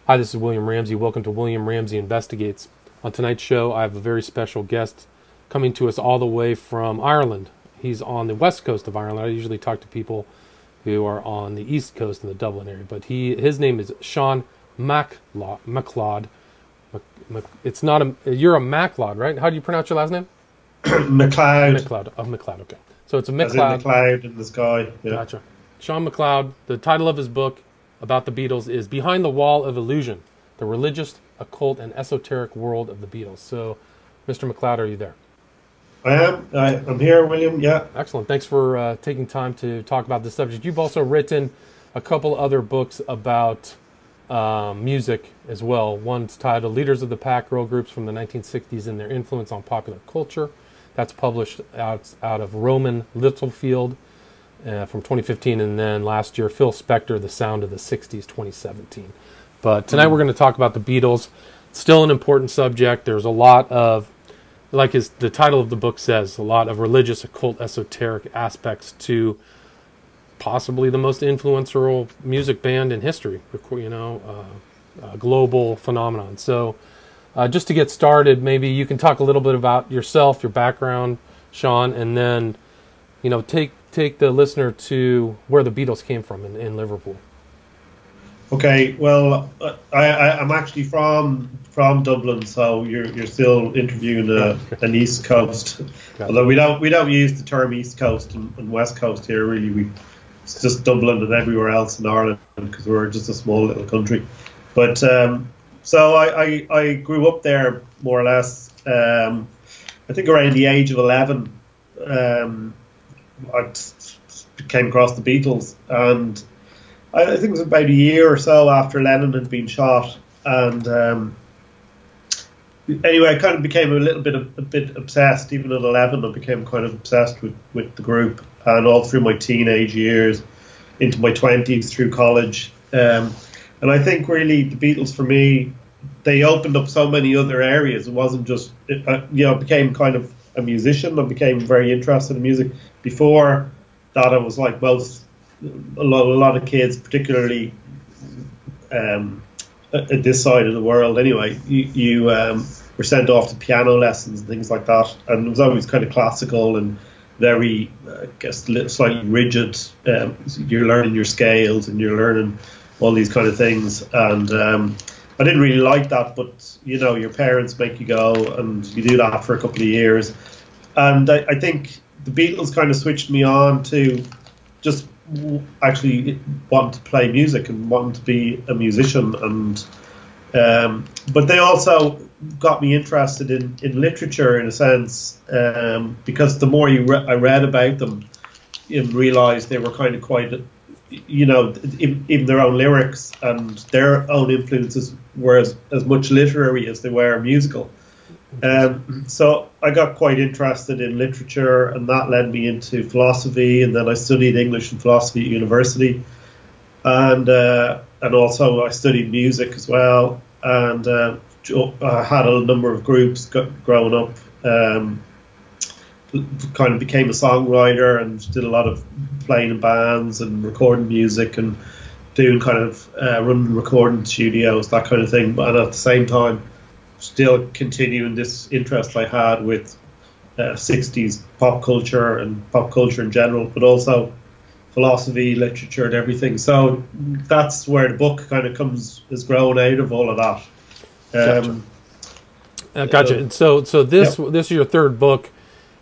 Hi, this is William Ramsey. Welcome to William Ramsey Investigates. On tonight's show, I have a very special guest coming to us all the way from Ireland. He's on the west coast of Ireland. I usually talk to people who are on the east coast in the Dublin area, but his name is Sean MacLeod. It's not you're a MacLeod, right? How do you pronounce your last name? MacLeod. MacLeod, okay. So it's a As in MacLeod. the cloud in the sky. Yeah. Gotcha. Sean MacLeod, the title of his book about the Beatles is Behind the Wall of Illusion, the Religious, Occult, and Esoteric World of the Beatles. So, Mr. MacLeod, are you there? I am. I'm here, William. Yeah. Excellent. Thanks for taking time to talk about this subject. You've also written a couple other books about music as well. One's titled Leaders of the Pack, Girl Groups from the 1960s and Their Influence on Popular Culture. That's published out of Rowman Littlefield from 2015. And then last year, Phil Spector, The Sound of the 60s, 2017. But tonight we're going to talk about the Beatles. Still an important subject. There's a lot of, like the title of the book says, a lot of religious, occult, esoteric aspects to possibly the most influential music band in history, a global phenomenon. So just to get started, maybe you can talk a little bit about yourself, your background, Sean, and then take the listener to where the Beatles came from in Liverpool. Okay. Well, I'm actually from Dublin, so you're still interviewing an East Coast. Although we don't use the term East Coast and West Coast here. Really, it's just Dublin and everywhere else in Ireland because we're just a small little country. But so I grew up there more or less. I think around the age of 11, I came across the Beatles, and I think it was about a year or so after Lennon had been shot, and anyway, I kind of became a bit obsessed. Even at 11, I became kind of obsessed with the group, and all through my teenage years, into my 20s, through college, and I think really the Beatles for me, they opened up so many other areas. It wasn't just I became kind of a musician. I became very interested in music. Before that, I was like most. A lot of kids, particularly at this side of the world anyway, you were sent off to piano lessons and things like that, and it was always kind of classical and very, I guess, slightly rigid. You're learning your scales and you're learning all these kind of things, and I didn't really like that, but your parents make you go, and you do that for a couple of years, and I think the Beatles kind of switched me on to just actually wanting to play music and wanting to be a musician, and but they also got me interested in literature in a sense, because the more I read about them, you realised they were kind of quite, even their own lyrics and their own influences were as much literary as they were musical. So I got quite interested in literature, and that led me into philosophy, and then I studied English and philosophy at university, and also I studied music as well, and I had a number of groups growing up. Kind of became a songwriter and did a lot of playing in bands and recording music and doing kind of running recording studios, that kind of thing, but at the same time still continuing this interest I had with 60s pop culture and pop culture in general, but also philosophy, literature, and everything. So that's where the book kind of is grown out of all of that. Gotcha. And so this is your third book,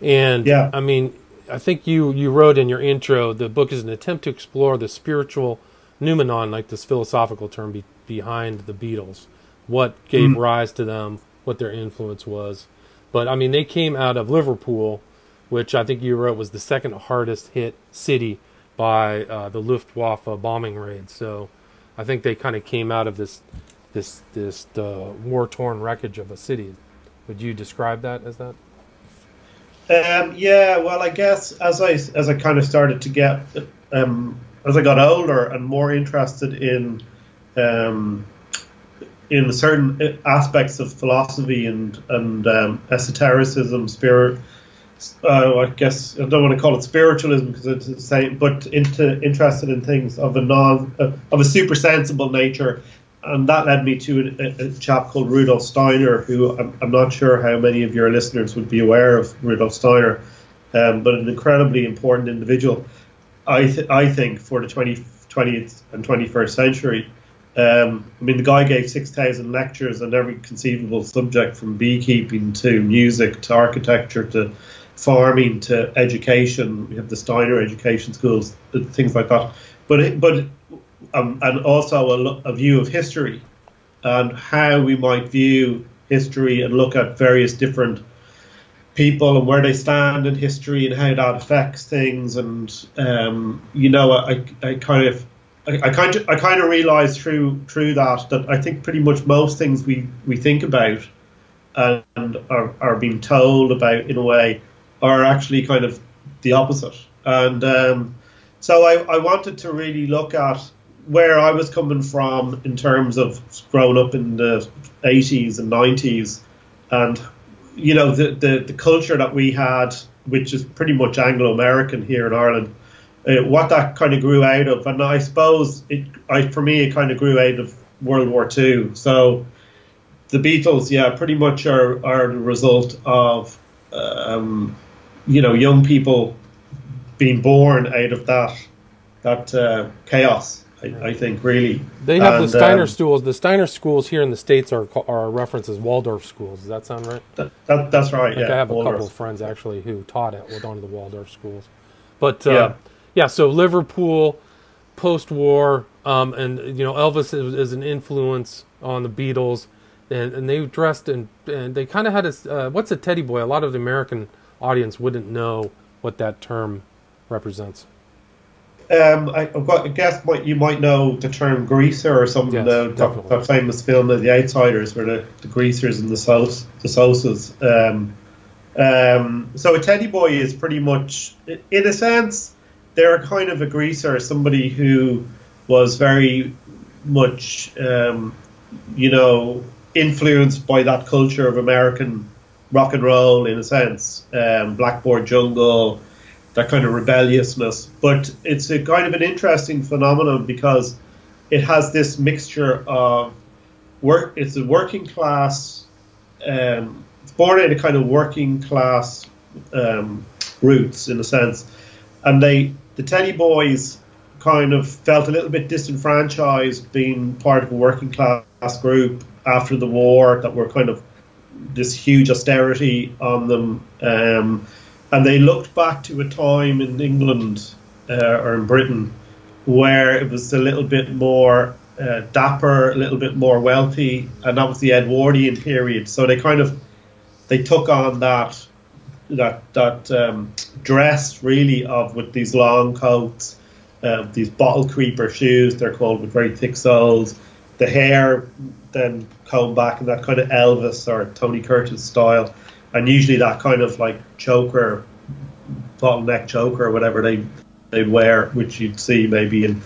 and yeah. I mean, I think you wrote in your intro, the book is an attempt to explore the spiritual noumenon, like this philosophical term, behind the Beatles. What gave rise to them, what their influence was. But, I mean, they came out of Liverpool, which I think you wrote was the second hardest hit city by the Luftwaffe bombing raid. So I think they kind of came out of this war-torn wreckage of a city. Would you describe that as that? Yeah, well, I guess as I kind of started to get, as I got older and more interested in certain aspects of philosophy and esotericism, spirit. I guess I don't want to call it spiritualism because it's the same, but interested in things of a super sensible nature. and that led me to a chap called Rudolf Steiner, who I'm not sure how many of your listeners would be aware of Rudolf Steiner, but an incredibly important individual, I think, for the 20th and 21st century. I mean, the guy gave 6,000 lectures on every conceivable subject, from beekeeping to music to architecture to farming to education. We have the Steiner education schools, things like that. But and also a view of history and how we might view history and look at various different people and where they stand in history and how that affects things. And you know, I kind of realised through that I think pretty much most things we think about and are being told about in a way are actually kind of the opposite. And so I wanted to really look at where I was coming from in terms of growing up in the 80s and 90s, and you know, the culture that we had, which is pretty much Anglo-American here in Ireland, what that kind of grew out of. And I suppose for me it kind of grew out of World War II. So the Beatles, yeah, pretty much are the result of you know, young people being born out of that chaos. I think really they have the Steiner schools. The Steiner schools here in the States are referenced as Waldorf schools. Does that sound right? That's right. Yeah, I have Waldorf. a couple of friends actually who taught at one of the Waldorf schools. But yeah, so Liverpool, post-war, and you know, Elvis is an influence on the Beatles, and they dressed and they kind of had a what's a teddy boy? A lot of the American audience wouldn't know what that term represents. I guess you might know the term greaser or something. Yes, that famous film of The Outsiders, where the greasers and the Sosas. So a teddy boy is pretty much, in a sense, they're kind of a greaser, somebody who was very much, you know, influenced by that culture of American rock and roll, in a sense. Blackboard Jungle, that kind of rebelliousness. But it's a kind of an interesting phenomenon because it has this mixture of it's a working class, it's born out of kind of working class roots, in a sense. And the Teddy Boys kind of felt a little bit disenfranchised being part of a working class group after the war, that were kind of this huge austerity on them. And they looked back to a time in England or in Britain where it was a little bit more dapper, a little bit more wealthy, and that was the Edwardian period. So they took on that dress really of with these long coats, these bottle creeper shoes they're called, with very thick soles, the hair then combed back in that kind of Elvis or Tony Curtis style. And usually that kind of like choker, bottleneck choker or whatever they'd wear, which you'd see maybe in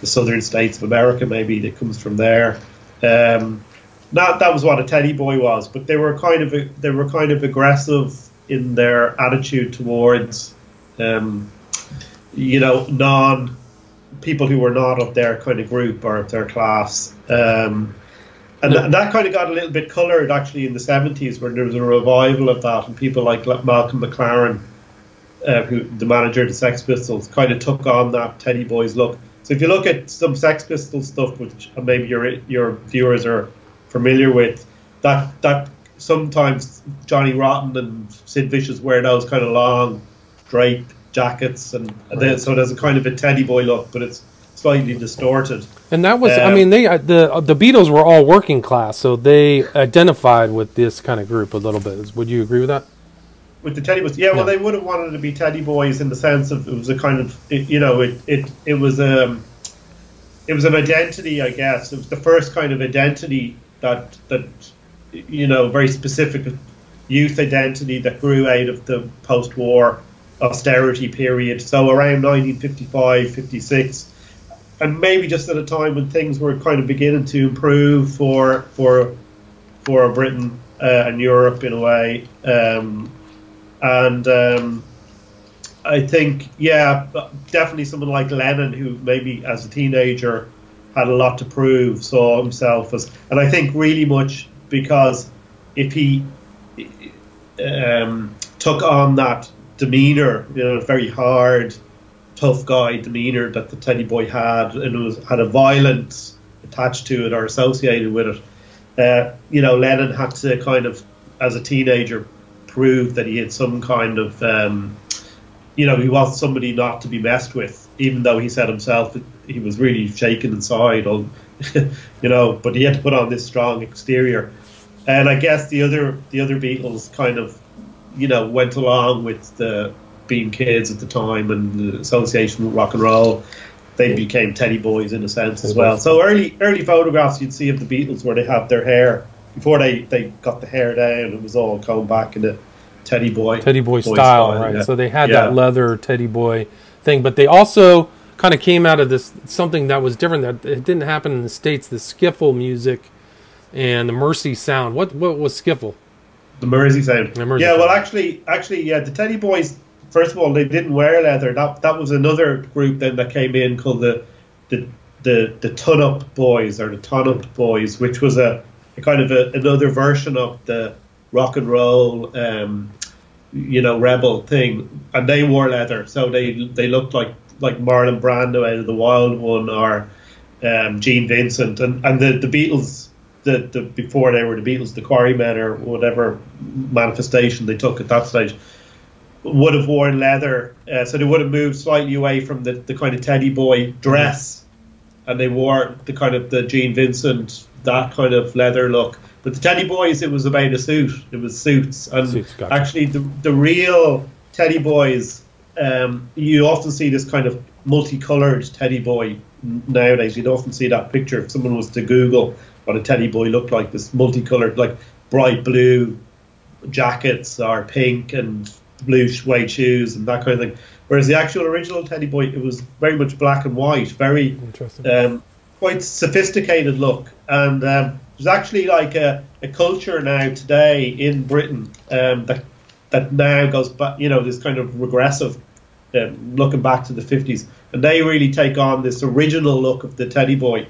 the southern states of America, maybe that comes from there. That was what a teddy boy was, but they were kind of aggressive in their attitude towards you know, people who were not of their kind of group or of their class. And that kind of got a little bit coloured actually in the 70s, when there was a revival of that, and people like Malcolm McLaren, who the manager of the Sex Pistols, kind of took on that Teddy Boys look. So if you look at some Sex Pistols stuff, which maybe your viewers are familiar with, that sometimes Johnny Rotten and Sid Vicious wear those kind of long draped jackets, and so there's a kind of a Teddy Boy look, but it's slightly distorted. And that was, I mean, the Beatles were all working class, so they identified with this kind of group a little bit. Would you agree with that? With the Teddy Boys, yeah. Well, they would have wanted to be Teddy Boys in the sense of it was a kind of, you know, it was an identity, I guess. It was the first kind of identity that you know, very specific youth identity that grew out of the post-war austerity period. So around 1955, 56. And maybe just at a time when things were kind of beginning to improve for Britain and Europe in a way, I think, yeah, definitely someone like Lennon, who maybe as a teenager had a lot to prove, saw himself as, and I think really much because if he took on that demeanor, very hard, tough guy demeanor that the Teddy Boy had, and had a violence attached to it or associated with it. Lennon had to kind of, as a teenager, prove that he had some kind of, he was somebody not to be messed with, even though he said himself he was really shaken inside, but he had to put on this strong exterior. And I guess the other Beatles kind of, went along with the being kids at the time and the association with rock and roll. They became Teddy Boys in a sense as well. So early photographs you'd see of the Beatles where they had their hair, before they got the hair down, it was all combed back in the Teddy Boy style, right? Yeah. So they had that leather Teddy Boy thing, but they also kind of came out of this something that was different, that it didn't happen in the States, the skiffle music and the Mersey sound. What was skiffle? The Mersey sound. Well, actually, the Teddy Boys, first of all, they didn't wear leather. That was another group then that came in called the Ton-Up Boys, or the Ton-Up Boys, which was a kind of another version of the rock and roll, rebel thing, and they wore leather, so they looked like Marlon Brando out of The Wild One, or Gene Vincent, and the Beatles. The before they were the Beatles, the Quarrymen, or whatever manifestation they took at that stage, would have worn leather, so they would have moved slightly away from the kind of Teddy Boy dress, and they wore the kind of the Gene Vincent, that kind of leather look. But the Teddy Boys, it was about a suit. It was suits, and gotcha. Actually the real Teddy Boys, you often see this kind of multicolored Teddy Boy nowadays. You'd often see that picture if someone was to Google what a Teddy Boy looked like, this multicolored, like bright blue jackets, or pink and blue suede shoes and that kind of thing. Whereas the actual original Teddy Boy, it was very much black and white, very quite sophisticated look. And there's actually like a culture now today in Britain that now goes back, this kind of regressive, looking back to the 50s, and they really take on this original look of the Teddy Boy.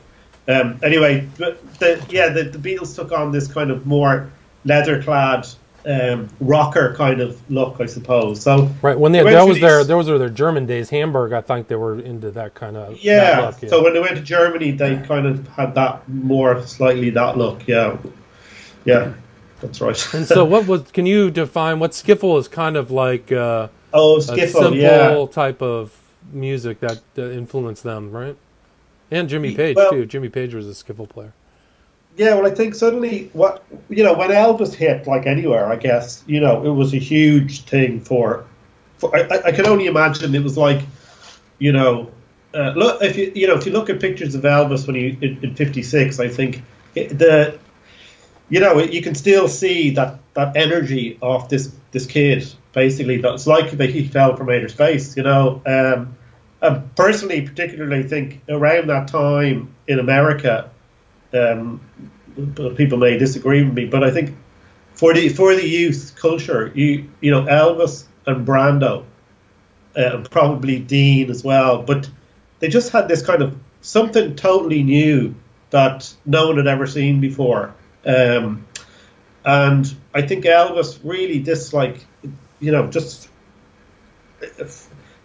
Anyway, the Beatles took on this kind of more leather-clad rocker kind of look, I suppose. So right, when those were their German days. Hamburg, I think they were into that kind of look, yeah. So when they went to Germany, they kind of had that look. Yeah, that's right. And so, can you define what skiffle is? Kind of like skiffle, a simple type of music that influenced them, right? And Jimmy Page too. Jimmy Page was a skiffle player. Yeah, well, I think suddenly when Elvis hit, like anywhere, I guess, it was a huge thing for I can only imagine it was like, look, if you look at pictures of Elvis when he in '56, I think you can still see that energy of this kid. Basically, that's like that he fell from outer space. I personally, particularly think around that time in America, people may disagree with me, but I think for the youth culture, Elvis and Brando, and probably Dean as well, but they just had this kind of something totally new that no one had ever seen before, and I think Elvis really just.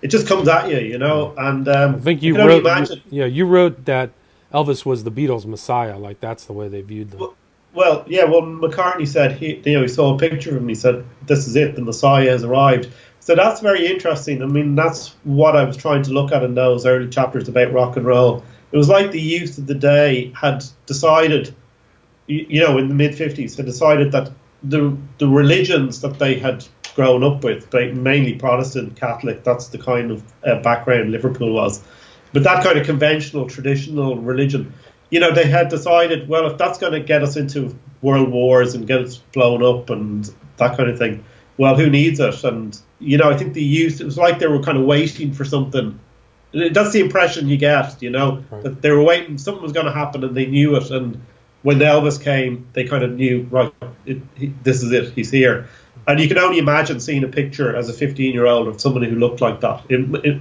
It just comes at you, and I think you wrote. You wrote that Elvis was the Beatles' Messiah. Like that's the way they viewed them. Well, McCartney said he saw a picture of him. He said, "This is it. The Messiah has arrived." So that's very interesting. I mean, that's what I was trying to look at in those early chapters about rock and roll. It was like the youth of the day had decided, in the mid-50s, had decided that the religions that they had grown up with, mainly Protestant, Catholic, that's the kind of background Liverpool was. But that kind of conventional, traditional religion, they had decided, well, if that's going to get us into world wars and get us blown up and that kind of thing, well, who needs it? And, I think the youth, it was like they were kind of waiting for something. That's the impression you get, right. That they were waiting, something was going to happen and they knew it. And when Elvis came, they kind of knew, right, this is it, he's here. And you can only imagine seeing a picture as a 15-year-old of someone who looked like that.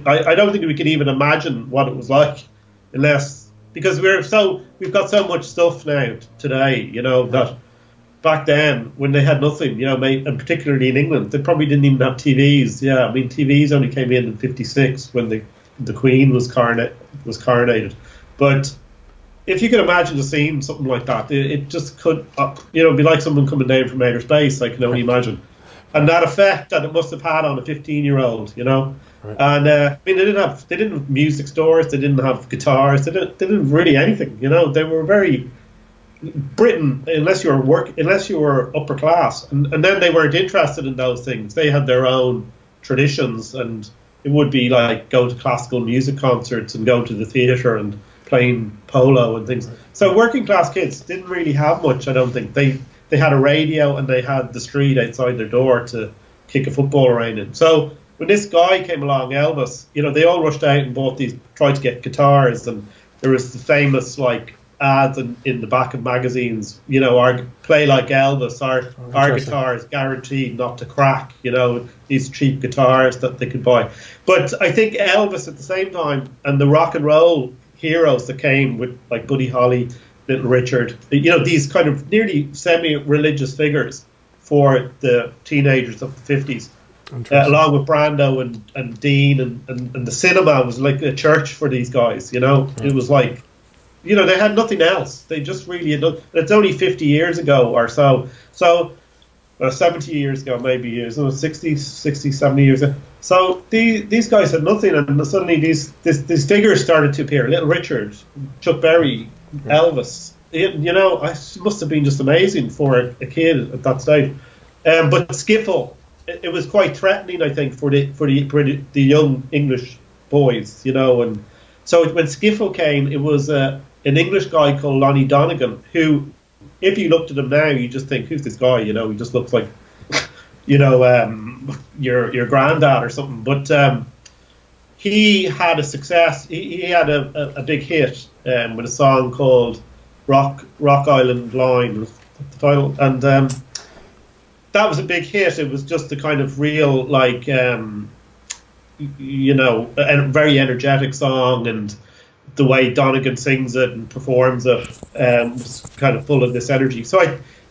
I don't think we can even imagine what it was like unless because we've got so much stuff now today, you know, that back then when they had nothing, you know, and particularly in England, they probably didn't even have TVs. Yeah, I mean, TVs only came in '56 when the Queen was coronated. But if you could imagine seeing something like that, it just could, you know, be like someone coming down from outer space. I can only imagine, and that effect that it must have had on a 15-year-old, you know. Right. And I mean, they didn't have music stores, they didn't have guitars, they didn't have really anything, you know. They were very Britain, unless you were upper class, and then they weren't interested in those things. They had their own traditions, and it would be like go to classical music concerts and go to the theatre and playing polo and things. So working class kids didn't really have much. I don't think they had a radio and they had the street outside their door to kick a football around in. So when this guy came along, Elvis, you know, they all rushed out and tried to get guitars, and there was the famous like ads in the back of magazines, you know, play like Elvis, our guitar is guaranteed not to crack, you know, these cheap guitars that they could buy. But I think Elvis at the same time, and the rock and roll heroes that came with like Buddy Holly, Little Richard, you know, these kind of nearly semi-religious figures for the teenagers of the 50s, along with Brando and Dean, and the cinema was like a church for these guys, you know. It was like, you know, they had nothing else. They just really had nothing. It's only 50 years ago or so. 70 years ago, maybe, 60, 70 years ago. So these guys had nothing, and suddenly these figures started to appear. Little Richard, Chuck Berry, Elvis. You know, it must have been just amazing for a kid at that stage. But skiffle, it was quite threatening, I think, for the young English boys, you know. And so when skiffle came, it was an English guy called Lonnie Donegan, who, if you looked at him now, you just think, who's this guy? You know, he just looks like, you know, your granddad or something. But he had a success. He had a big hit with a song called Rock Island Line, was the title, and that was a big hit. It was just a kind of real, like, you know, a very energetic song, and the way Donegan sings it and performs it was kind of full of this energy.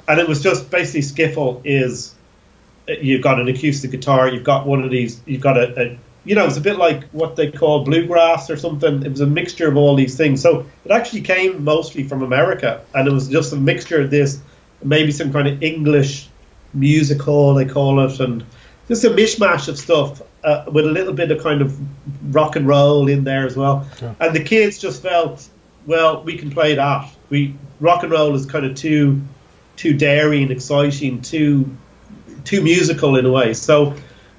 And it was just basically skiffle is, you've got an acoustic guitar, you've got one of these, you've got a you know, it's a bit like what they call bluegrass or something. It was a mixture of all these things. So it actually came mostly from America, and it was just a mixture of this, maybe some kind of English music hall, they call it, and just a mishmash of stuff with a little bit of kind of rock and roll in there as well. Yeah. And the kids just felt, well, we can play that. Rock and roll is kind of too daring, exciting, too musical in a way. So,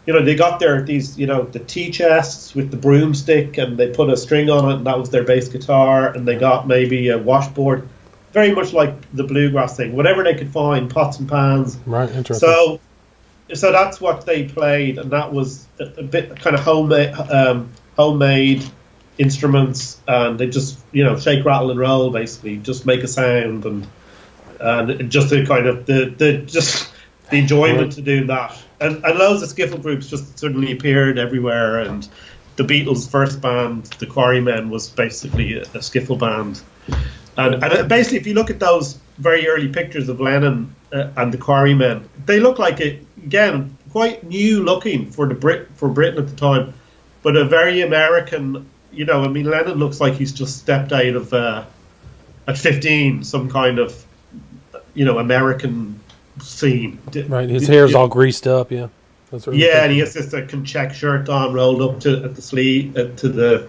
you know, they got these, you know, the tea chests with the broomstick, and they put a string on it, and that was their bass guitar, and they got maybe a washboard, very much like the bluegrass thing, whatever they could find, pots and pans. Right, interesting. So that's what they played, and that was a bit kind of homemade instruments, and they just, you know, shake, rattle, and roll, basically, just make a sound, and just the kind of the enjoyment to do that. And loads of skiffle groups just suddenly appeared everywhere, and the Beatles' first band, the Quarrymen, was basically a skiffle band. And basically, if you look at those very early pictures of Lennon and the Quarrymen, they look like, again, quite new looking for Britain at the time, but a very American, you know. I mean, Lennon looks like he's just stepped out of at 15 some kind of, you know, American scene. Right, his hair's all greased up, yeah. That's what and he has this check shirt on, rolled up at the sleeve, to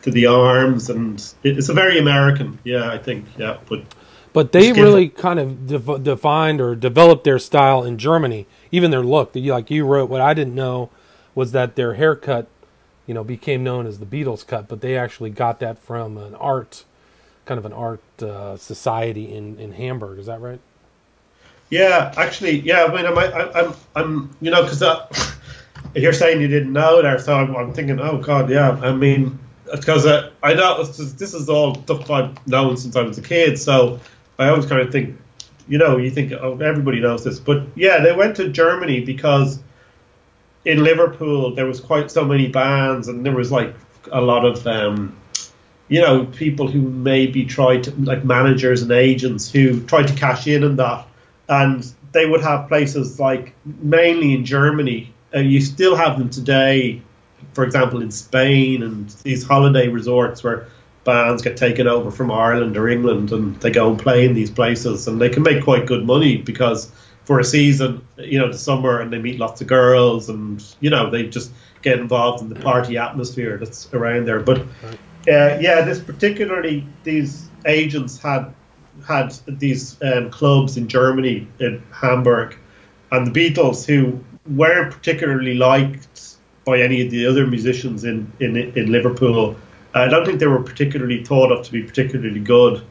the arms, and it's a very American, I think, yeah. But they really kind of defined or developed their style in Germany, even their look. Like you wrote, what I didn't know was that their haircut, you know, became known as the Beatles cut, but they actually got that from an art society in Hamburg. Is that right? Yeah, actually, yeah. I mean, I'm you know, because you're saying you didn't know there, so I'm thinking, oh God, yeah. I mean, because I know this is all stuff I've known since I was a kid, so I always kind of think, you know, you think, oh, everybody knows this, but yeah, they went to Germany because in Liverpool there was quite so many bands, and there was like a lot of you know, people who maybe tried to, like managers and agents who tried to cash in on that. And they would have places like, mainly in Germany, you still have them today, for example, in Spain, and these holiday resorts where bands get taken over from Ireland or England and they go and play in these places, and they can make quite good money because for a season, you know, the summer, and they meet lots of girls, and, you know, they just get involved in the party atmosphere that's around there. But yeah, this particularly, these agents had these clubs in Germany, in Hamburg, and the Beatles, who weren't particularly liked by any of the other musicians in Liverpool. I don't think they were particularly thought of to be particularly good.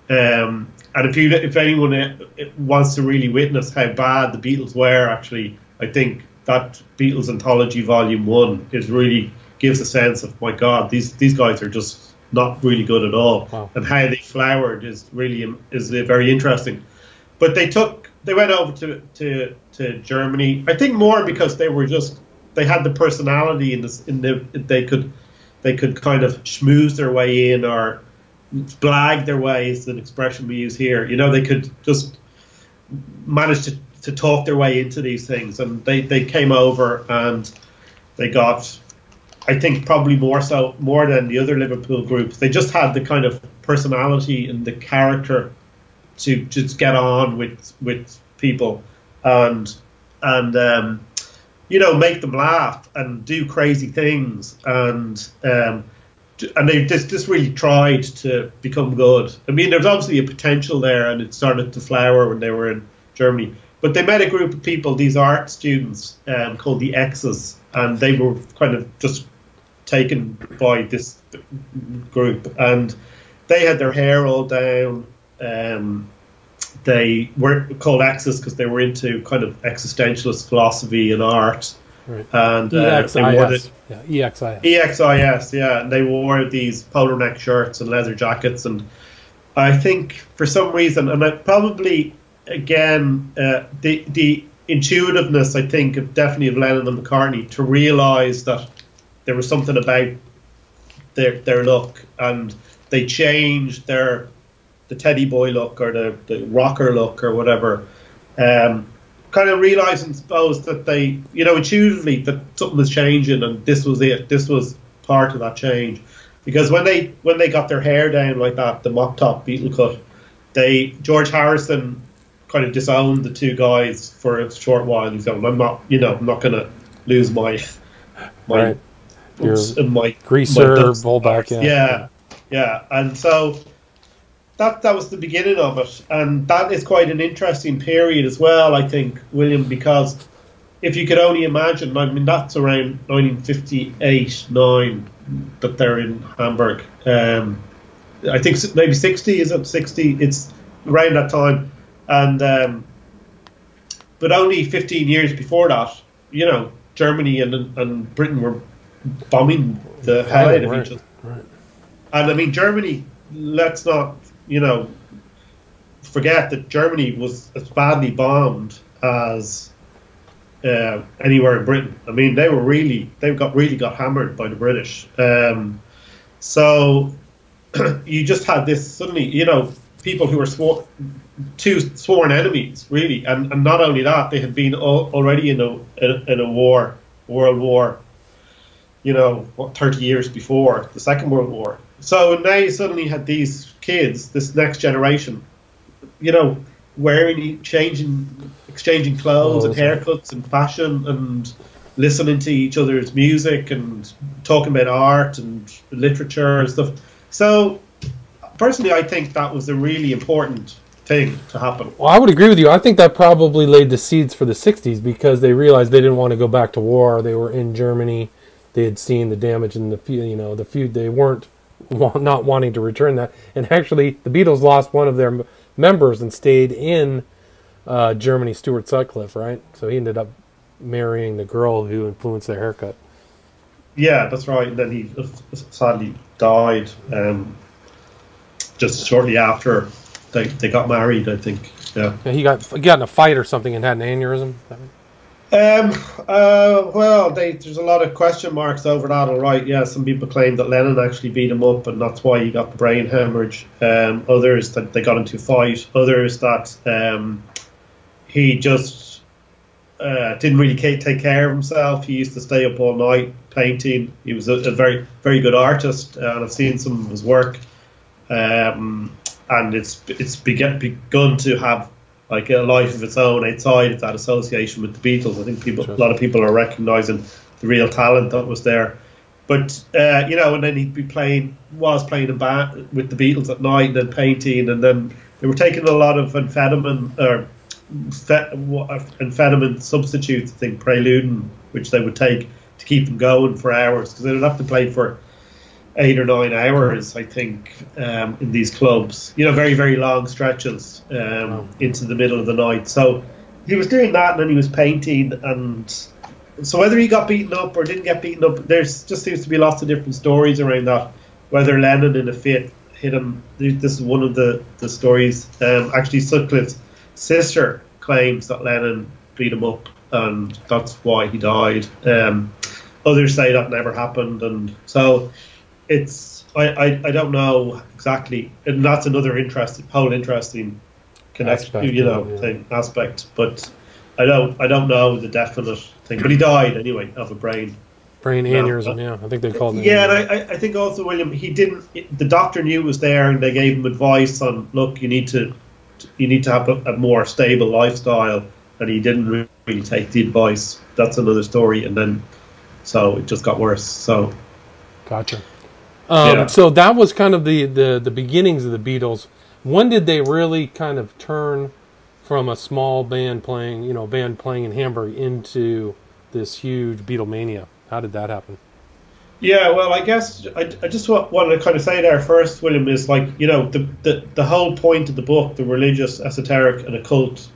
And if anyone wants to really witness how bad the Beatles were, actually, I think that Beatles Anthology Volume 1 really gives a sense of, my God, these guys are just not really good at all. Wow. And how they flowered is very interesting. But they went over to Germany, I think more because they had the personality they could kind of schmooze their way in, or blag their way is an expression we use here. You know, they could just manage to talk their way into these things, and they came over and they got, I think, probably more than the other Liverpool groups, they just had the kind of personality and the character to just get on with people and you know, make them laugh and do crazy things, and they just really tried to become good. I mean, there's obviously a potential there, and it started to flower when they were in Germany. But they met a group of people, these art students, called the X's, and they were kind of just taken by this group, and they had their hair all down. They were called X's because they were into kind of existentialist philosophy and art. Right. And EXIS. EXIS, yeah. And they wore these polar neck shirts and leather jackets. And I think for some reason, and probably, again, the intuitiveness, I think, definitely of Lennon and McCartney to realise that there was something about their look, and they changed the teddy boy look or the rocker look or whatever, kind of realising, suppose, that they, you know, intuitively that something was changing, and this was it. This was part of that change, because when they got their hair down like that, the mop top Beatle cut, George Harrison kind of disowned the two guys for a short while. He's going, I'm not going to lose my right. my greaser rollback. Yeah, and so. That was the beginning of it, and that is quite an interesting period as well, I think, William, because if you could only imagine, I mean, that's around 1958-9 that they're in Hamburg. I think maybe 60, is it 60? It's around that time, and but only 15 years before that, you know, Germany and Britain were bombing the hell out of each other. Right. And I mean, Germany, let's not, you know, forget that Germany was as badly bombed as anywhere in Britain. I mean, they really got hammered by the British. So you just had this suddenly, you know, people who were two sworn enemies, really, and not only that, they had been already in a war, world war, you know, 30 years before the Second World War. So now you suddenly had these kids, this next generation, you know, exchanging clothes and haircuts and fashion, and listening to each other's music and talking about art and literature and stuff. So personally, I think that was a really important thing to happen. Well, I would agree with you. I think that probably laid the seeds for the 60s, because they realized they didn't want to go back to war. They were in Germany. They had seen the damage in the feud. They weren't not wanting to return that. And actually, the Beatles lost one of their members and stayed in Germany, Stuart Sutcliffe, right? So he ended up marrying the girl who influenced their haircut. Yeah, that's right. And then he sadly died just shortly after they got married, I think. Yeah. He got in a fight or something and had an aneurysm. Well, there's a lot of question marks over that, all right. Yeah, some people claim that Lennon actually beat him up and that's why he got the brain hemorrhage. Others that they got into a fight. Others that he just didn't really take care of himself. He used to stay up all night painting. He was a very, very good artist, and I've seen some of his work. And it's begun to have like a life of its own outside of that association with the Beatles. I think a lot of people are recognising the real talent that was there. But and then he'd be playing in band with the Beatles at night, and then painting, and then they were taking a lot of amphetamine substitutes, I think Preludin, which they would take to keep them going for hours, because they would have to play for 8 or 9 hours, I think, in these clubs. Very, very long stretches into the middle of the night. So he was doing that, and then he was painting. And so whether he got beaten up or didn't get beaten up, there's just seems to be lots of different stories around that. Whether Lennon in a fit hit him. This is one of the stories. Actually, Sutcliffe's sister claims that Lennon beat him up, and that's why he died. Others say that never happened, and so I don't know exactly, and that's another interesting connection, aspect. But I don't know the definite thing. But he died anyway of a brain aneurysm. Yeah, I think they called it. Yeah, and I think also, William, he didn't. The doctor knew it was there, and they gave him advice on, look, you need to have a more stable lifestyle, and he didn't really take the advice. That's another story, and then so it just got worse. So, gotcha. So that was kind of the beginnings of the Beatles. When did they really kind of turn from a small band playing in Hamburg into this huge Beatlemania? How did that happen? Yeah, well, I guess I just wanted to kind of say there first, William, is like, the whole point of the book, the religious, esoteric, and occult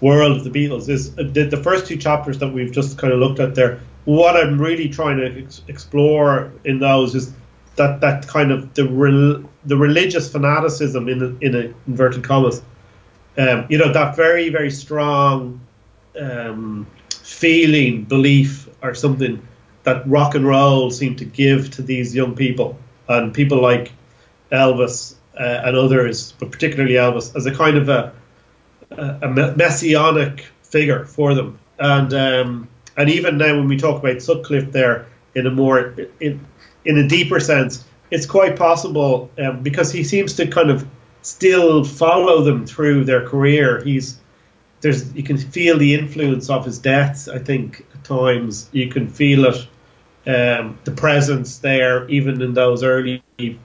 world of the Beatles, is the first 2 chapters that we've just kind of looked at there. What I'm really trying to explore in those is that kind of the religious fanaticism in inverted commas, that very, very strong feeling, belief, or something that rock and roll seemed to give to these young people, and people like Elvis and others, but particularly Elvis, as a kind of a messianic figure for them. And even now, when we talk about Sutcliffe there in a deeper sense, it's quite possible, because he seems to kind of still follow them through their career. You can feel the influence of his death, I think, at times. You can feel it, the presence there, even in those early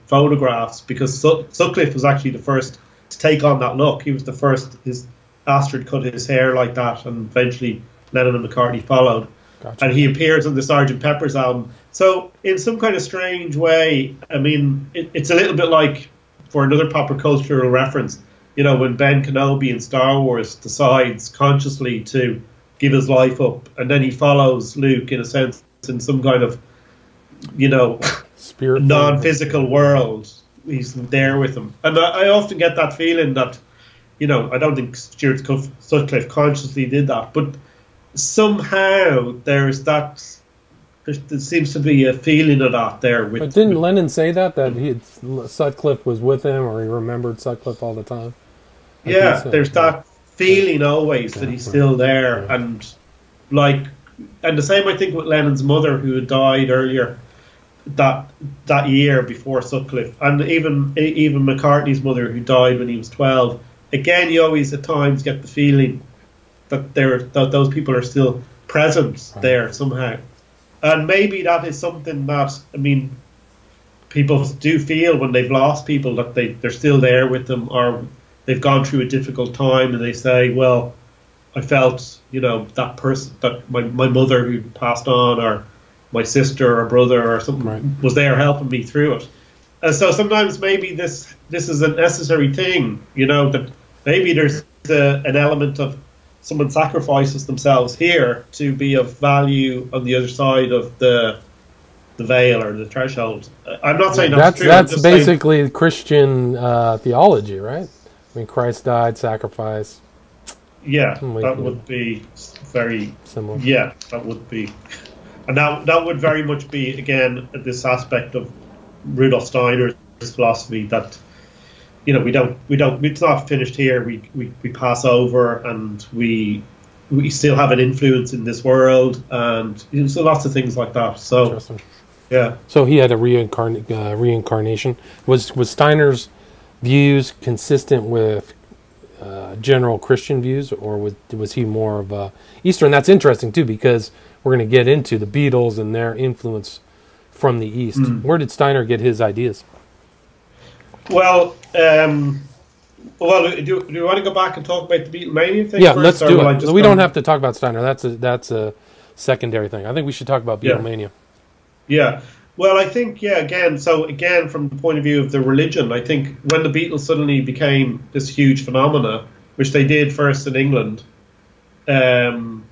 photographs, because Sutcliffe was actually the first to take on that look. He was the first. Astrid cut his hair like that, and eventually Lennon and McCartney followed. Gotcha. And he appears on the Sgt. Pepper's album. So in some kind of strange way, I mean, it's a little bit like, for another pop cultural reference, when Ben Kenobi in Star Wars decides consciously to give his life up, and then he follows Luke, in a sense, in some kind of, spirit non-physical world. He's there with him. And I often get that feeling that, I don't think Stuart Sutcliffe consciously did that, but somehow there seems to be a feeling of that there. But didn't Lennon say that Sutcliffe was with him, or he remembered Sutcliffe all the time? There's that feeling always that he's still there, and the same I think with Lennon's mother, who had died earlier that year before Sutcliffe, and even McCartney's mother, who died when he was 12. Again, you always at times get the feeling that those people are still present there somehow. And maybe that is something that, I mean, people do feel when they've lost people, that they're still there with them, or they've gone through a difficult time, and they say, well, I felt, that person, that my mother who passed on, or my sister or brother or something, was there helping me through it. And so sometimes maybe this is a necessary thing, that maybe there's an element of someone sacrifices themselves here to be of value on the other side of the veil or the threshold. I'm not saying that's true. That's basically saying Christian theology, right? I mean, Christ died, sacrifice. Yeah, that would be very similar. Yeah, that would be, and that would very much be again this aspect of Rudolf Steiner's philosophy that we don't it's not finished here. We pass over, and we still have an influence in this world, and so lots of things like that. So interesting. Yeah. So he had a reincarnation. Was Steiner's views consistent with general Christian views, or was he more of a Eastern? That's interesting too, because we're going to get into the Beatles and their influence from the East. Where did Steiner get his ideas? Well, do you want to go back and talk about the Beatlemania thing? Yeah, first, let's do it. We don't have to talk about Steiner. That's a secondary thing. I think we should talk about Beatlemania. Yeah. Well, I think, again, from the point of view of the religion, I think when the Beatles suddenly became this huge phenomena, which they did first in England, and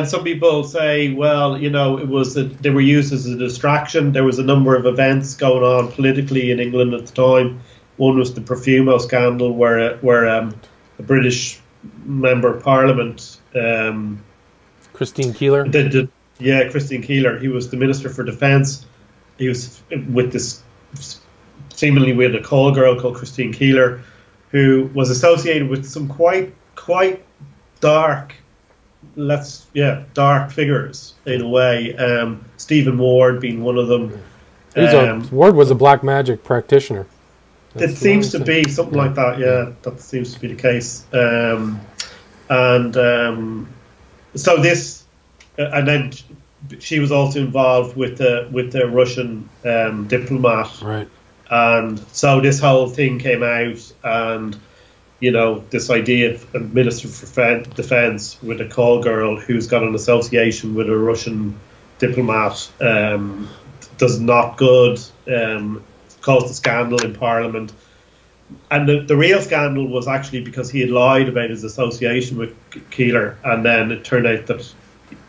some people say, well, they were used as a distraction. There was a number of events going on politically in England at the time. One was the Profumo scandal, where a British member of Parliament, Christine Keeler. Christine Keeler. He was the Minister for Defence. He was seemingly with a call girl called Christine Keeler, who was associated with some quite dark, dark figures in a way. Stephen Ward being one of them. Ward was a black magic practitioner. It seems to be something like that. Yeah, that seems to be the case. So this, and then she was also involved with the Russian diplomat, right? And so this whole thing came out, and this idea of a Minister for Defence with a call girl who's got an association with a Russian diplomat does not good. Caused a scandal in Parliament, and the real scandal was actually because he had lied about his association with Keeler, and then it turned out that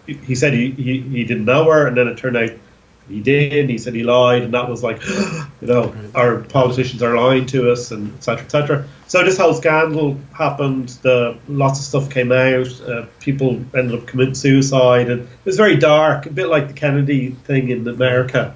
he said he didn't know her, and then it turned out he did. He said he lied, and that was like, our politicians are lying to us, and etc. etc. So this whole scandal happened. Lots of stuff came out. People ended up committing suicide, and it was very dark, a bit like the Kennedy thing in America.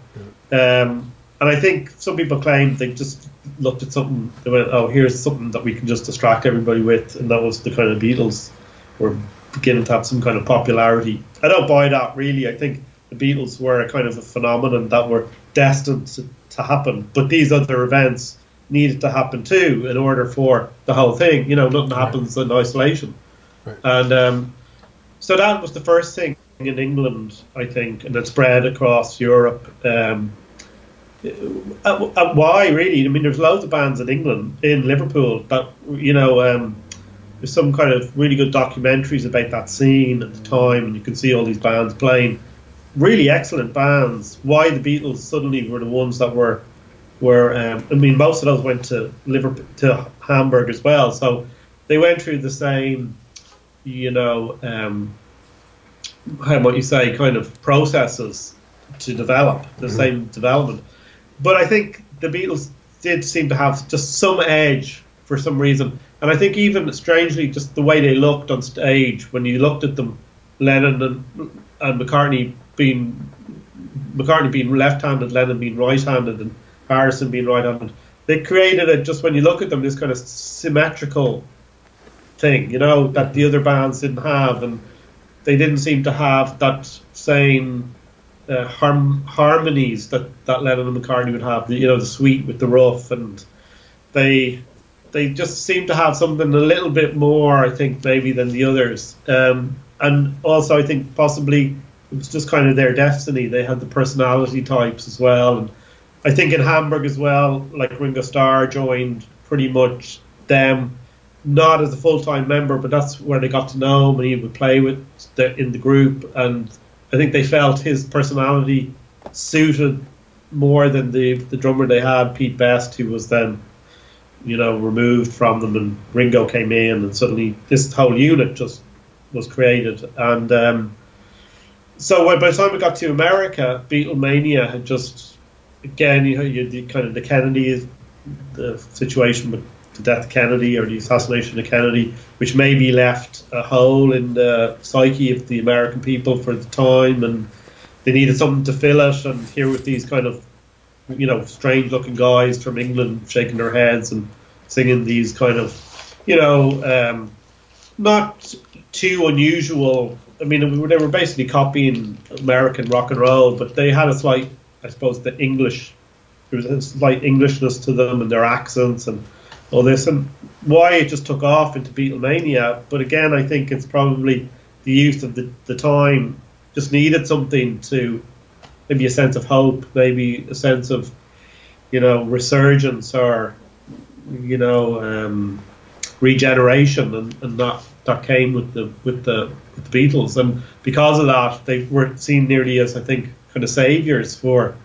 And I think some people claim they just looked at something, they went, oh, here's something that we can just distract everybody with, and that was the kind of Beatles were beginning to have some kind of popularity. I don't buy that, really. I think the Beatles were a kind of a phenomenon that were destined to happen, but these other events needed to happen too in order for the whole thing. Nothing happens in isolation. Right. And so that was the first thing in England, I think, and it spread across Europe. Why really? I mean, there's loads of bands in England, in Liverpool, that there's some kind of really good documentaries about that scene at the time, and you can see all these bands playing, really excellent bands. Why the Beatles suddenly were the ones that were I mean, most of those went to Liverpool, to Hamburg as well, so they went through the same, how might you say, kind of processes to develop the same development. But I think the Beatles did seem to have just some edge for some reason. And I think even strangely, just the way they looked on stage, when you looked at them, Lennon and McCartney being left-handed, Lennon being right-handed, and Harrison being right-handed, they created just when you look at them, this kind of symmetrical thing, that the other bands didn't have. And they didn't seem to have that same harmonies that Lennon and McCartney would have, the sweet with the rough, and they just seem to have something a little bit more, I think, maybe than the others. And also I think possibly it was just kind of their destiny. They had the personality types as well, and I think in Hamburg as well, like Ringo Starr joined pretty much them, not as a full-time member, but that's where they got to know him, and he would play in the group, and I think they felt his personality suited more than the drummer they had, Pete Best, who was then, removed from them, and Ringo came in, and suddenly this whole unit just was created. And so by the time we got to America, Beatlemania had just, again, you had the kind of the Kennedy, the situation with the death of Kennedy or the assassination of Kennedy, which maybe left a hole in the psyche of the American people for the time, and they needed something to fill it. And here with these kind of, strange-looking guys from England shaking their heads and singing these kind of, not too unusual. I mean, they were basically copying American rock and roll, but they had a slight, I suppose, there was a slight Englishness to them and their accents and all this, and why it just took off into Beatlemania. But again, I think it's probably the youth of the time just needed something to, maybe a sense of hope, maybe a sense of, resurgence or, regeneration, and that came with the Beatles, and because of that, they were seen nearly as, I think, kind of saviors for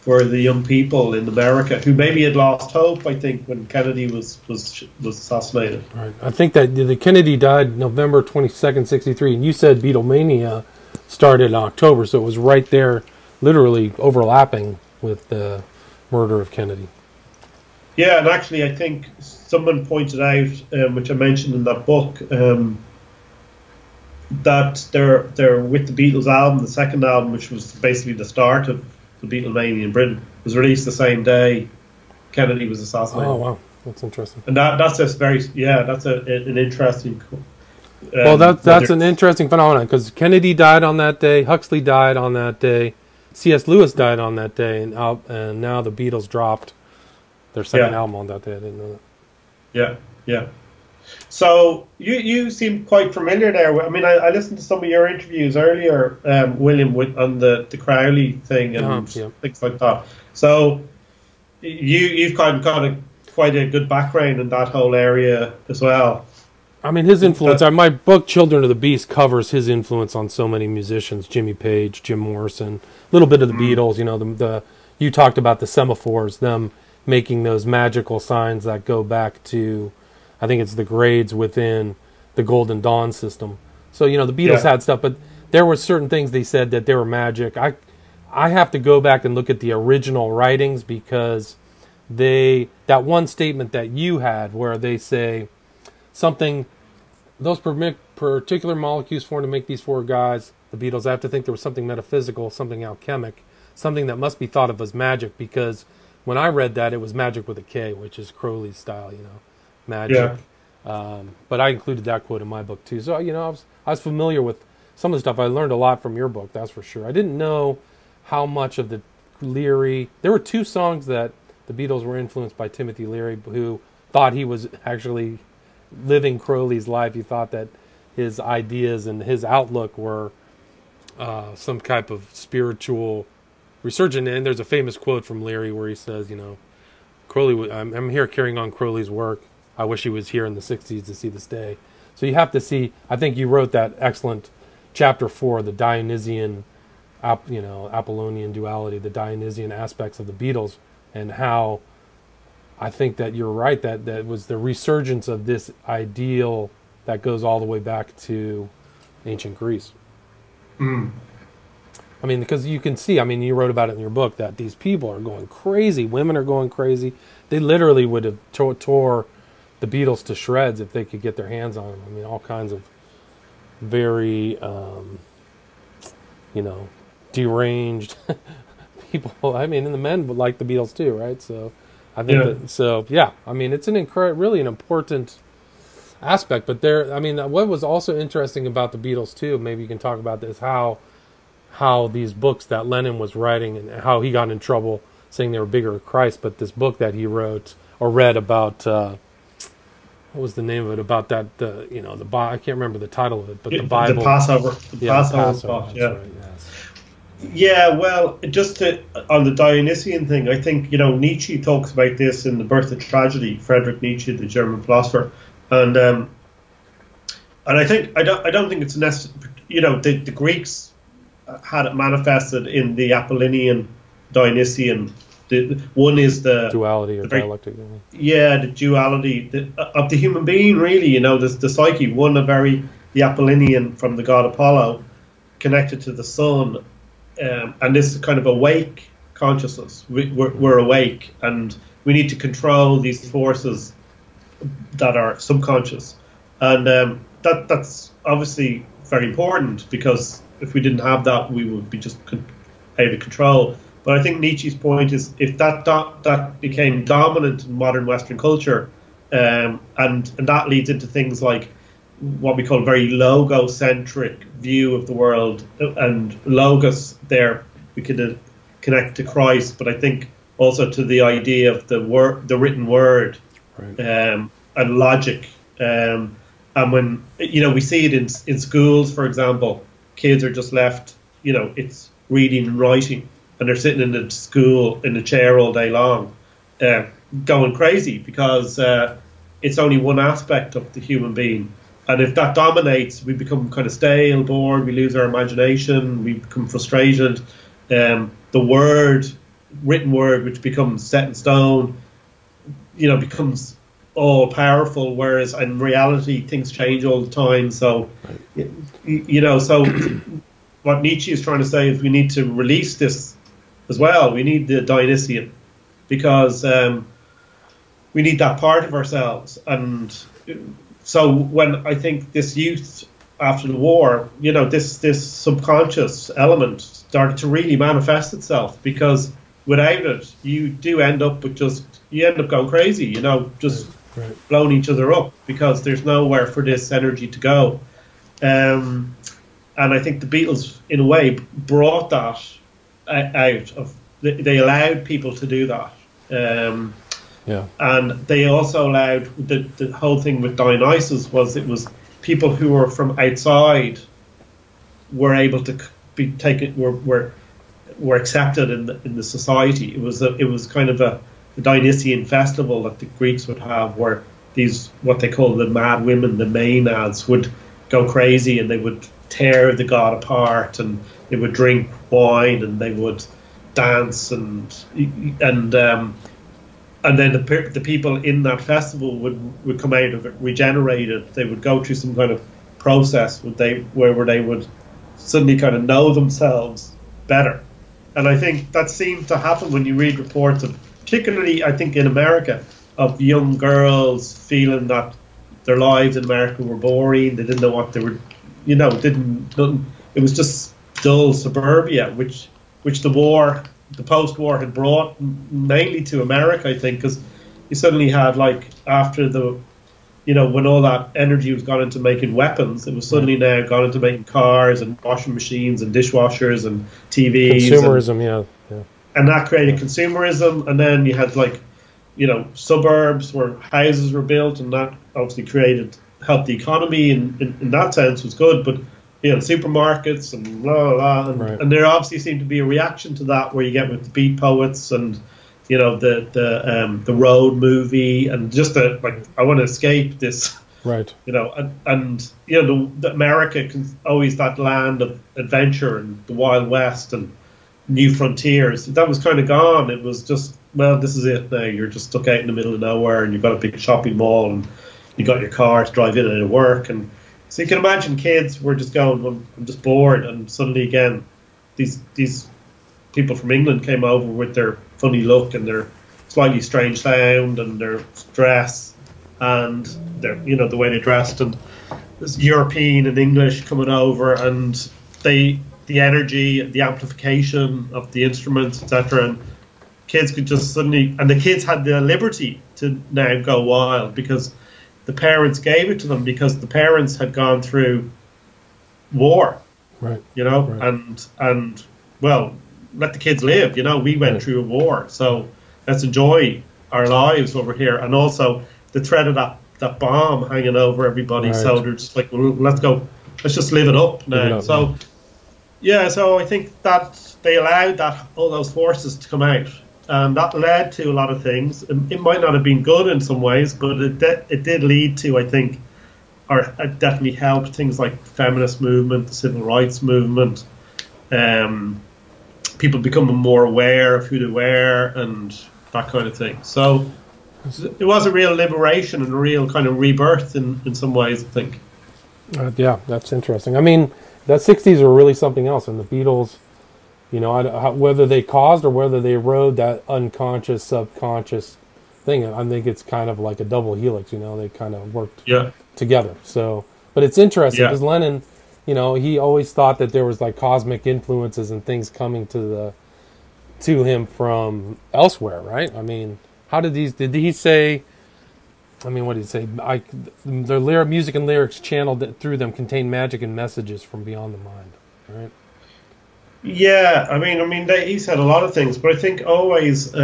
the young people in America who maybe had lost hope, I think, when Kennedy was assassinated. Right. I think that the Kennedy died November 22nd, 63, and you said Beatlemania started in October, so it was right there, literally overlapping with the murder of Kennedy. Yeah, and actually I think someone pointed out, which I mentioned in that book, that they're with the Beatles album, the second album, which was basically the start of the Beatlemania in Britain, was released the same day Kennedy was assassinated. Oh wow, that's interesting. And that's an interesting. Well, that's an interesting phenomenon, because Kennedy died on that day, Huxley died on that day, C.S. Lewis died on that day, and now the Beatles dropped their second album on that day. I didn't know that. Yeah. So you seem quite familiar there. I mean, I listened to some of your interviews earlier, William, on the Crowley thing and things like that. So you've kind of got quite a good background in that whole area as well. I mean, his influence. My book Children of the Beast covers his influence on so many musicians: Jimmy Page, Jim Morrison, a little bit of the Beatles. You talked about the semaphores, them making those magical signs that go back to, I think it's the grades within the Golden Dawn system. So, the Beatles had stuff, but there were certain things they said that they were magic. I have to go back and look at the original writings, because that one statement that you had where they say something, those particular molecules formed to make these four guys, the Beatles, I have to think there was something metaphysical, something alchemic, something that must be thought of as magic, because when I read that, it was magic with a K, which is Crowley's style, magic. Yeah. But I included that quote in my book too. So, I was familiar with some of the stuff. I learned a lot from your book, that's for sure. I didn't know how much of the Leary. There were two songs that the Beatles were influenced by Timothy Leary, who thought he was actually living Crowley's life. He thought that his ideas and his outlook were some type of spiritual resurgent. And there's a famous quote from Leary where he says, Crowley, I'm here carrying on Crowley's work. I wish he was here in the 60s to see this day. So you have to see, I think you wrote that excellent chapter 4, the Dionysian, Apollonian duality, the Dionysian aspects of the Beatles, and how I think that you're right, that was the resurgence of this ideal that goes all the way back to ancient Greece. I mean, because you can see, you wrote about it in your book, that these people are going crazy. Women are going crazy. They literally would have tore the Beatles to shreds if they could get their hands on them. All kinds of very, deranged people. And the men would like the Beatles too, right? So I think it's really an important aspect. But what was also interesting about the Beatles too, maybe you can talk about this, how these books that Lennon was writing and how he got in trouble saying they were bigger than Christ, but this book that he wrote or read about, what was the name of it? About that, I can't remember the title of it, but the Bible. The Passover. Passover. Yeah. Right, yes. Yeah, well, on the Dionysian thing, I think, Nietzsche talks about this in The Birth of Tragedy, Friedrich Nietzsche, the German philosopher. And I don't think it's necessary, the Greeks had it manifested in the Apollonian, Dionysian. One is the duality or dialectic. Yeah, the duality of the human being, really. The psyche. One, the Apollonian from the god Apollo, connected to the sun, and this kind of awake consciousness. We're awake, and we need to control these forces that are subconscious, and that's obviously very important, because if we didn't have that, we would be just out of control. But I think Nietzsche's point is, if that became dominant in modern Western culture, and that leads into things like what we call very logocentric view of the world, and logos there we could connect to Christ, but I think also to the idea of the written word, right. And logic. And when we see it in schools, for example, kids are just left, it's reading and writing, and they're sitting in the school in the chair all day long, going crazy, because it's only one aspect of the human being. And if that dominates, we become kind of stale, bored, we lose our imagination, we become frustrated. The written word, which becomes set in stone, becomes all powerful, whereas in reality things change all the time. So, so what Nietzsche is trying to say is we need to release this as well. We need the Dionysian, because we need that part of ourselves. And so when I think this youth after the war, this subconscious element started to really manifest itself, because without it, you do end up with you end up going crazy, just right. blowing each other up, because there's nowhere for this energy to go. And I think the Beatles, in a way, brought that out of. They allowed people to do that. Yeah. And they also allowed the whole thing with Dionysus was people who were from outside were able to be taken, were accepted in the society. It was kind of a Dionysian festival that the Greeks would have, where these, what they call the mad women, the maenads, would go crazy, and they would tear the god apart, and they would drink wine, and they would dance, and then the people in that festival would come out of it regenerated. They would go through some kind of process where they would suddenly kind of know themselves better. And I think that seemed to happen when you read reports of, particularly I think in America, of young girls feeling that their lives in America were boring. They didn't know what they were, it was just dull suburbia, which the post-war had brought mainly to America, I think, because you suddenly had, like, after when all that energy was gone into making weapons, it was suddenly now gone into making cars and washing machines and dishwashers and TVs. Consumerism, yeah. And that created consumerism, and then you had, suburbs where houses were built, and that obviously helped the economy, and in that sense was good, but supermarkets and blah, blah, blah. Right. And there obviously seemed to be a reaction to that, where you get with the beat poets and the road movie, and just I want to escape this, right? And the America always that land of adventure and the Wild West and new frontiers. That was kind of gone. It was just, well, this is it now. You're just stuck out in the middle of nowhere, and you've got a big shopping mall, and you got your car to drive in and out of work, and so you can imagine kids were just going, I'm just bored, and suddenly again, these people from England came over with their funny look and their slightly strange sound and their dress and their the way they dressed, and this European and English coming over, and the energy, the amplification of the instruments, etc. And kids could just suddenly, and the kids had the liberty to now go wild, because the parents gave it to them, because the parents had gone through war, right? Right. And well, let the kids live. We went through a war, so let's enjoy our lives over here. And also the threat of that bomb hanging over everybody, right. So they're just like, well, let's just live it up now. So I think that they allowed all those forces to come out. And that led to a lot of things. It might not have been good in some ways, but it did lead to, I think, or it definitely helped things like the feminist movement, the civil rights movement, people becoming more aware of who they were and that kind of thing. So it was a real liberation and a real kind of rebirth in some ways, I think. Yeah, that's interesting. I mean, the 60s were really something else, and the Beatles, whether they caused or whether they rode that unconscious, subconscious thing. I think it's kind of like a double helix, they kind of worked Yeah. together. So, but it's interesting Yeah. because Lennon, he always thought that there was like cosmic influences and things coming to him from elsewhere, right? I mean, did he say, what did he say? The music and lyrics channeled through them contain magic and messages from beyond the mind, right? Yeah, he said a lot of things, but I think always,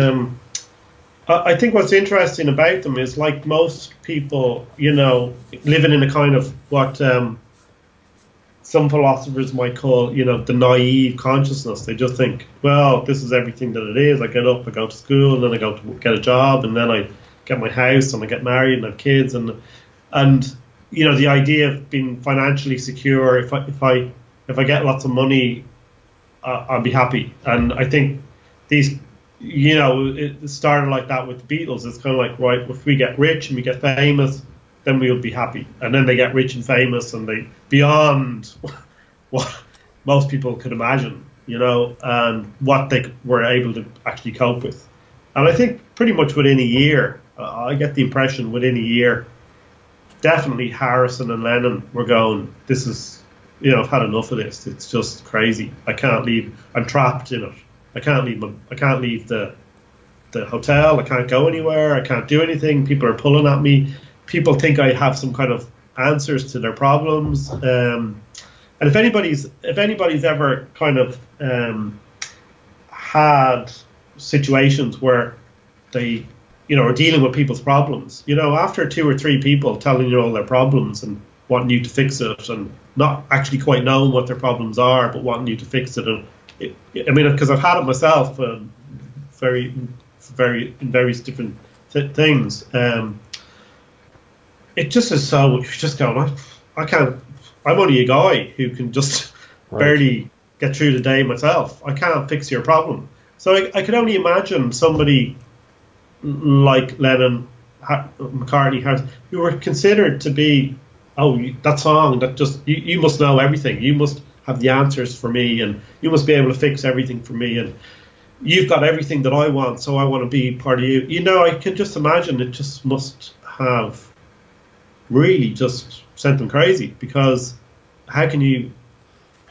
I think what's interesting about them is, like most people, living in a kind of what some philosophers might call, the naive consciousness. They just think, well, this is everything that it is. I get up, I go to school, and then I go to get a job, and then I get my house, and I get married, and have kids, and the idea of being financially secure. If I get lots of money, I'll be happy. And I think these, it started like that with the Beatles. It's kind of like, right, if we get rich and we get famous, then we'll be happy. And then they get rich and famous, and they beyond what most people could imagine, and what they were able to actually cope with. And I think pretty much within a year, I get the impression within a year, definitely Harrison and Lennon were going, this is, I've had enough of this. It's just crazy. I can't leave. I'm trapped in it. I can't leave the hotel. I can't go anywhere. I can't do anything. People are pulling at me. People think I have some kind of answers to their problems. And if anybody's ever kind of had situations where they, are dealing with people's problems, after 2 or 3 people telling you all their problems and wanting you to fix it, and not actually quite knowing what their problems are, but wanting you to fix it. And because I've had it myself, in various different things. It just is so. You're just going, I can't. I'm only a guy who can just barely get through the day myself. I can't fix your problem. So I could only imagine somebody like Lennon, McCartney, who were considered to be, that song, that just, you must know everything. You must have the answers for me, and you must be able to fix everything for me, and you've got everything that I want, so I want to be part of you. I can just imagine it just must have really just sent them crazy, because how can you,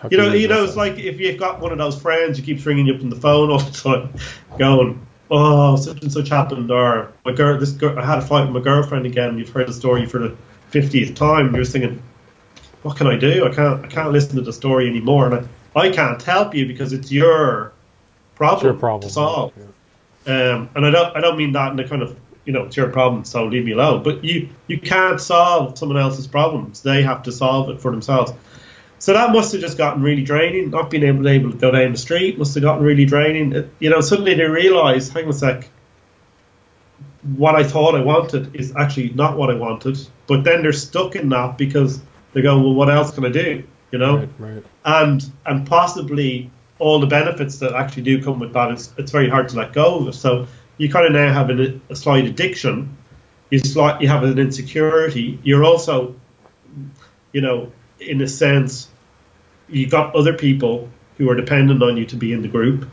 it's like if you've got one of those friends who keeps ringing you up on the phone all the time, going, oh, such and such happened, or I had a fight with my girlfriend again. You've heard the story for the 50th time. You're thinking, what can I do? I can't listen to the story anymore, and I can't help you because it's your problem, to solve. Yeah. And I don't mean that in a kind of, it's your problem, so leave me alone. But you can't solve someone else's problems. They have to solve it for themselves. So that must have just gotten really draining. Not being able to go down the street must have gotten really draining. Suddenly they realise, hang on a sec, what I thought I wanted is actually not what I wanted. But then they're stuck in that because they're going, well, what else can I do? Right. And possibly all the benefits that actually do come with that, it's very hard to let go of it. So you kind of now have a slight addiction. You have an insecurity. You're also, in a sense, you've got other people who are dependent on you to be in the group.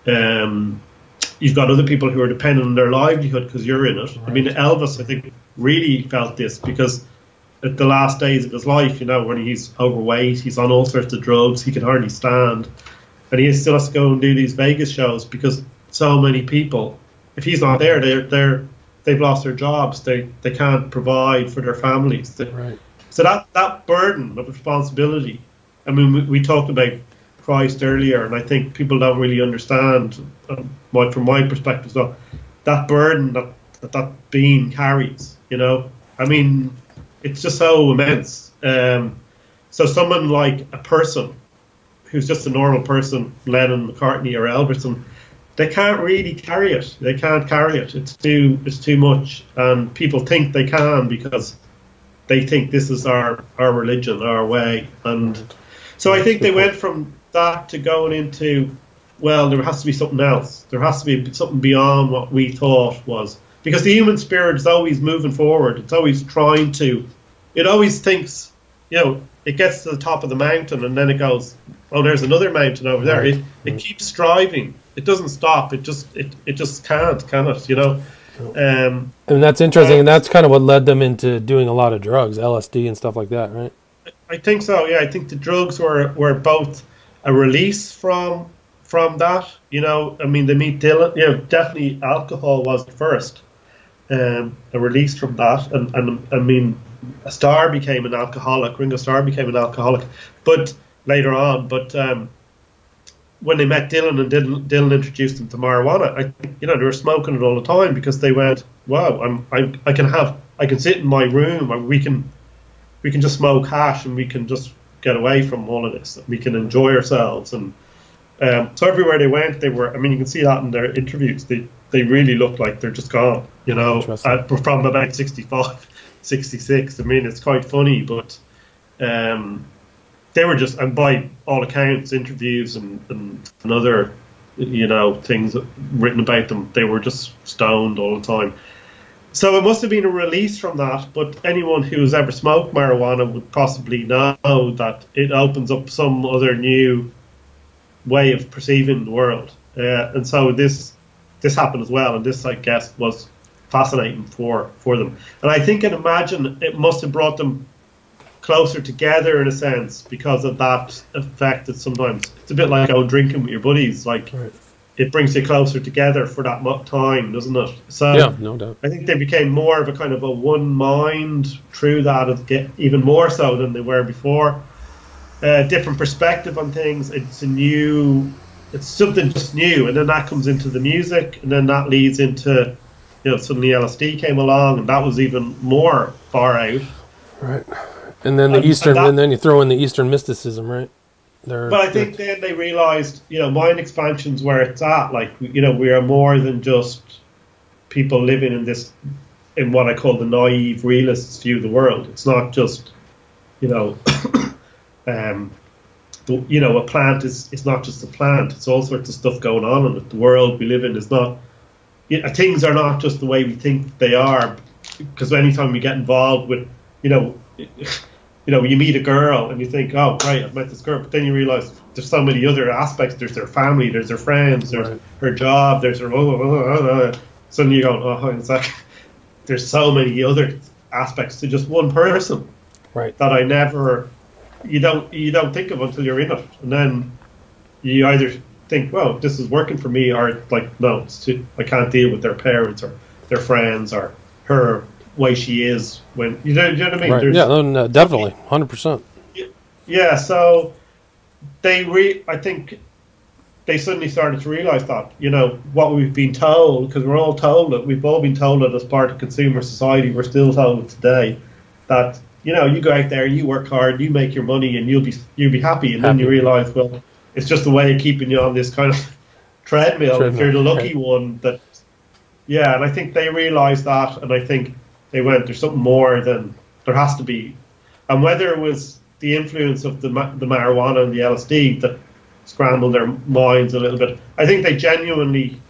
You've got other people who are dependent on their livelihood because you're in it. Right. Elvis, I think, really felt this because at the last days of his life, when he's overweight, he's on all sorts of drugs, he can hardly stand, and he still has to go and do these Vegas shows because so many people, if he's not there, they've lost their jobs, they can't provide for their families. Right. So that burden of responsibility, we talked about Christ earlier, and I think people don't really understand, from my perspective, so that burden that being carries, it's just so immense. So someone like a person who's just a normal person, Lennon, McCartney, or Elvis, they can't really carry it. They can't carry it. It's too much, and people think they can because they think this is our religion, our way. And so I think they went from that to going into, well, there has to be something else. There has to be something beyond what we thought was. Because the human spirit is always moving forward. It's always trying to, it always thinks, it gets to the top of the mountain and then it goes, oh, there's another mountain over there. It keeps striving. It doesn't stop. It just can't, can it? And that's interesting, and that's kind of what led them into doing a lot of drugs, LSD and stuff like that, right? I think so. Yeah, I think the drugs were both a release from that. You know, I mean, they meet Dylan. You know, definitely alcohol was the first, a release from that, and I mean, Starr became an alcoholic. Ringo Starr became an alcoholic, but later on, when they met Dylan and Dylan introduced them to marijuana, I think, you know, they were smoking it all the time because they went, wow, I can sit in my room, and we can just smoke hash and we can just get away from all of this. We can enjoy ourselves. And so everywhere they went, they were, I mean, you can see that in their interviews. They really looked like they're just gone, you know, from about 65, 66. I mean, it's quite funny, but they were just, and by all accounts, interviews and other, you know, things written about them, they were just stoned all the time. So it must have been a release from that, but anyone who's ever smoked marijuana would possibly know that it opens up some other new way of perceiving the world. And so this happened as well, and this, I guess, was fascinating for them. And I think and imagine it must have brought them closer together in a sense because of that effect that sometimes it's a bit like going drinking with your buddies, like right. It brings you closer together for that time, doesn't it? So yeah, no doubt. I think they became more of a kind of a one mind through that, even more so than they were before. Different perspective on things. It's something just new, and then that comes into the music, and then that leads into, you know, suddenly LSD came along, and that was even more far out. Right. And then and then you throw in the Eastern mysticism, right? But I think then they realized, you know, mind expansion's where it's at. Like, you know, we are more than just people living in what I call the naive realist's view of the world. It's not just, you know, a plant is not just a plant. It's all sorts of stuff going on in it. The world we live in is not, things are not just the way we think they are. Because anytime we get involved with, you meet a girl and you think, oh, great, I've met this girl. But then you realize there's so many other aspects. There's their family, there's their friends, there's right. her job, there's her, suddenly you're going, oh, it's like, there's so many other aspects to just one person. Right. That you don't think of until you're in it. And then you either think, well, this is working for me, or like, no, I can't deal with their parents or their friends or her way she is when you know what I mean. Right. Yeah, definitely, 100%. Yeah, so I think they suddenly started to realize that, you know, what we've been told, because we're all told that, we've all been told that as part of consumer society, we're still told today that, you know, you go out there, you work hard, you make your money, and you'll be happy, and then you realize, well, it's just a way of keeping you on this kind of treadmill. If you're the lucky one, that, yeah, and I think they realized that, and I think they went, there's something more than there has to be. And whether it was the influence of the marijuana and the LSD that scrambled their minds a little bit, I think they genuinely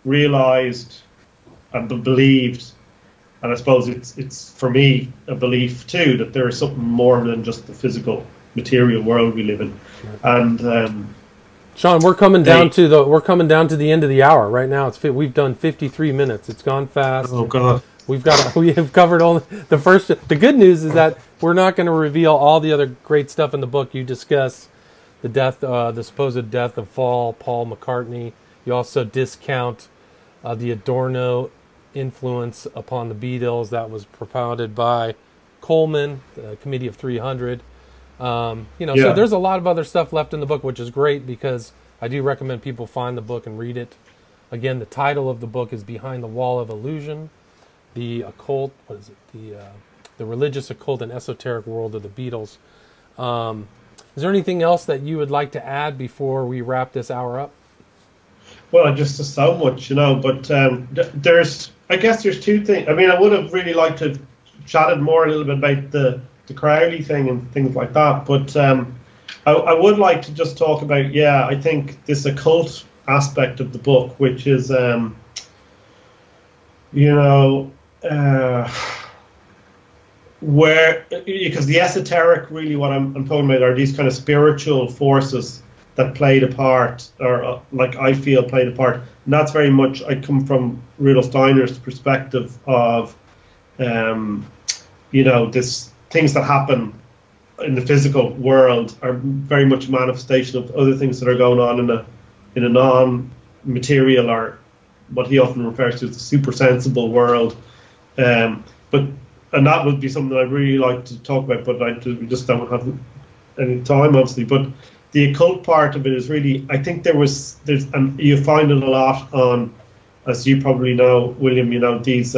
realized and believed, and I suppose it's for me a belief too, that there is something more than just the physical material world we live in. And Sean, we're coming down to the end of the hour right now. We've done 53 minutes. It's gone fast. Oh God. We have covered all the first. The good news is that we're not going to reveal all the other great stuff in the book. You discuss the supposed death of Paul McCartney. You also discount the Adorno influence upon the Beatles that was propounded by Coleman, the Committee of 300. So there's a lot of other stuff left in the book, which is great because I do recommend people find the book and read it. Again, the title of the book is Behind the Wall of Illusion. The occult, the religious, occult, and esoteric world of the Beatles. Is there anything else that you would like to add before we wrap this hour up? Well, just so much, but I guess there's two things. I mean, I would have really liked to have chatted more a little bit about the Crowley thing and things like that, but I would like to just talk about, I think this occult aspect of the book, which is, because the esoteric, really what I'm talking about are these kind of spiritual forces that played a part, or like I feel played a part, And that's very much, I come from Rudolf Steiner's perspective of, this things that happen in the physical world are very much a manifestation of other things that are going on in a non-material, or what he often refers to as the super sensible world. And that would be something I'd really like to talk about, but we just don't have any time, obviously. But the occult part of it is really, I think and you find it a lot on, as you probably know, William, these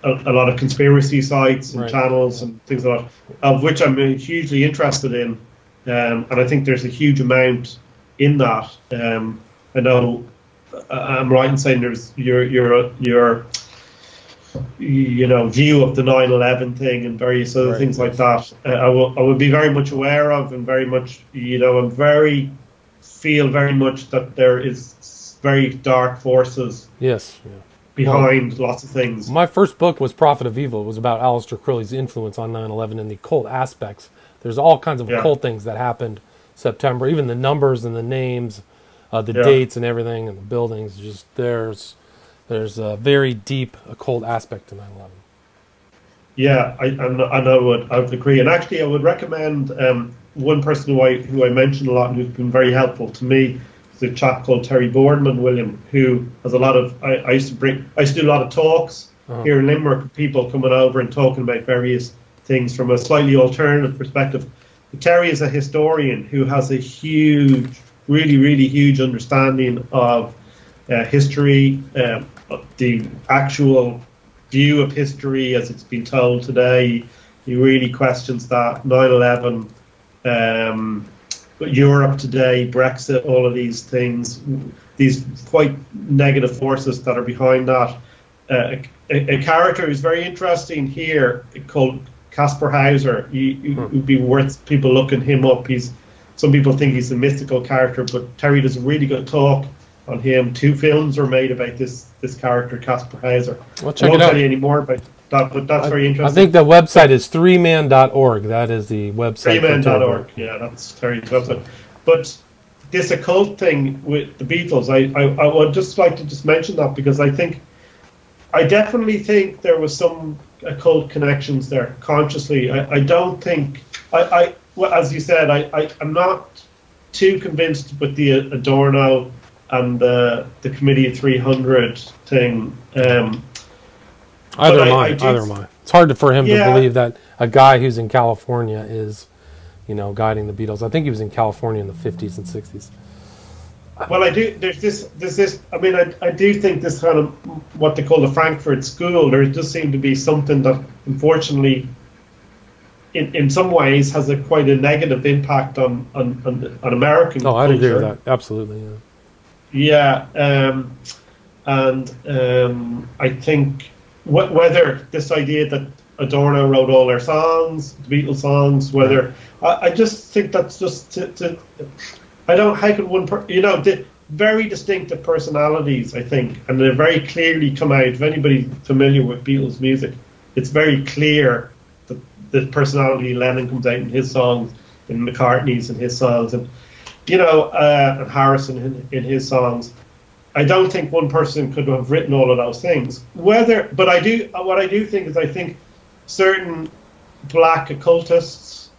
a lot of conspiracy sites and channels and things like that, of which I'm hugely interested in, and I think there's a huge amount in that. I know I'm right in saying there's your view of the 9/11 thing and various other things like that. I would be very much aware of, and very much, feel very much that there is very dark forces. Yes. Yeah. Behind lots of things. My first book was Prophet of Evil. It was about Aleister Crowley's influence on 9/11 and the occult aspects. There's all kinds of occult things that happened September, even the numbers and the names, the dates and everything, and the buildings. Just there's a very deep occult aspect to 9/11. Yeah, I would agree. And actually, I would recommend one person who I mention a lot and who's been very helpful to me. A chap called Terry Boardman, William, who has a lot of. I used to do a lot of talks here in Limerick with people coming over and talking about various things from a slightly alternative perspective. But Terry is a historian who has a huge, really, really huge understanding of history, the actual view of history as it's been told today. He really questions that 9/11. Europe today, Brexit, all of these things, these quite negative forces that are behind that. A character who's very interesting here called Caspar Hauser. It would be worth people looking him up. Some people think he's a mystical character, but Terry does a really good talk on him. 2 films were made about this character, Caspar Hauser. Well, check I won't it out. tell you any more about that, but that's very interesting. I think the website is 3man.org. That is the website. 3man.org. Yeah, that's Terry's website. But this occult thing with the Beatles, I would just like to just mention that, because I definitely think there was some occult connections there consciously. I don't think well, as you said, I'm not too convinced with the Adorno and the Committee of 300 thing. Either am I. It's hard for him to believe that a guy who's in California is, guiding the Beatles. I think he was in California in the 50s and 60s. Well, I do. There's this. I mean, I do think this kind of what they call the Frankfurt School. There does seem to be something that, unfortunately, in some ways, has quite a negative impact on American culture. I'd agree with that. Absolutely. Yeah. I think whether this idea that Adorno wrote all their songs, the Beatles songs, whether I just think that's just I don't. How could one? The very distinctive personalities, I think, and they very clearly come out. If anybody's familiar with Beatles music, it's very clear that the personality Lennon comes out in his songs, in McCartney's in his songs, and and Harrison in his songs. I don't think one person could have written all of those things. What I do think is, I think certain black occultists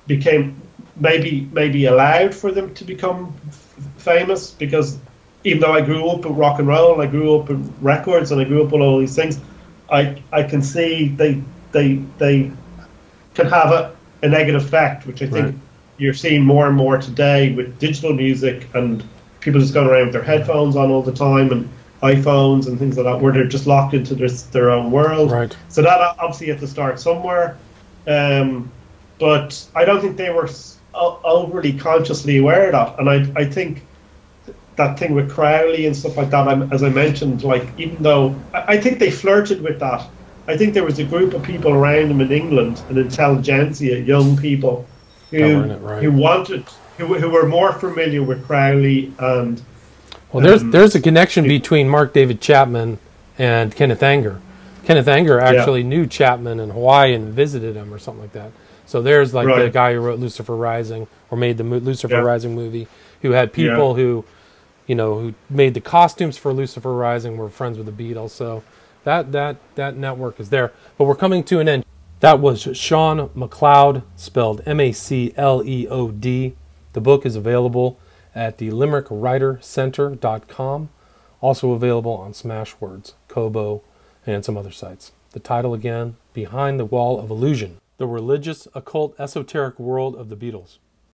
became maybe allowed for them to become famous, because even though I grew up with rock and roll, and I grew up with records, and I grew up with all these things, I can see they can have a negative effect, which I think you're seeing more and more today with digital music and people just going around with their headphones on all the time and iPhones and things like that, where they're just locked into their own world. Right. So that obviously had to start somewhere. But I don't think they were overly consciously aware of that. And I think that thing with Crowley and stuff like that, as I mentioned, even though I think they flirted with that, I think there was a group of people around them in England, an intelligentsia, young people, who were more familiar with Crowley and. Well, there's a connection between Mark David Chapman and Kenneth Anger. Kenneth Anger actually knew Chapman in Hawaii and visited him or something like that. So there's the guy who wrote Lucifer Rising or made the Lucifer Rising movie, who had people who, who made the costumes for Lucifer Rising, were friends with the Beatles. So that network is there. But we're coming to an end. That was Sean MacLeod, spelled MacLeod. The book is available at the LimerickWriterCenter.com. Also available on Smashwords, Kobo, and some other sites. The title again, Behind the Wall of Illusion: The Religious, Occult, Esoteric World of the Beatles.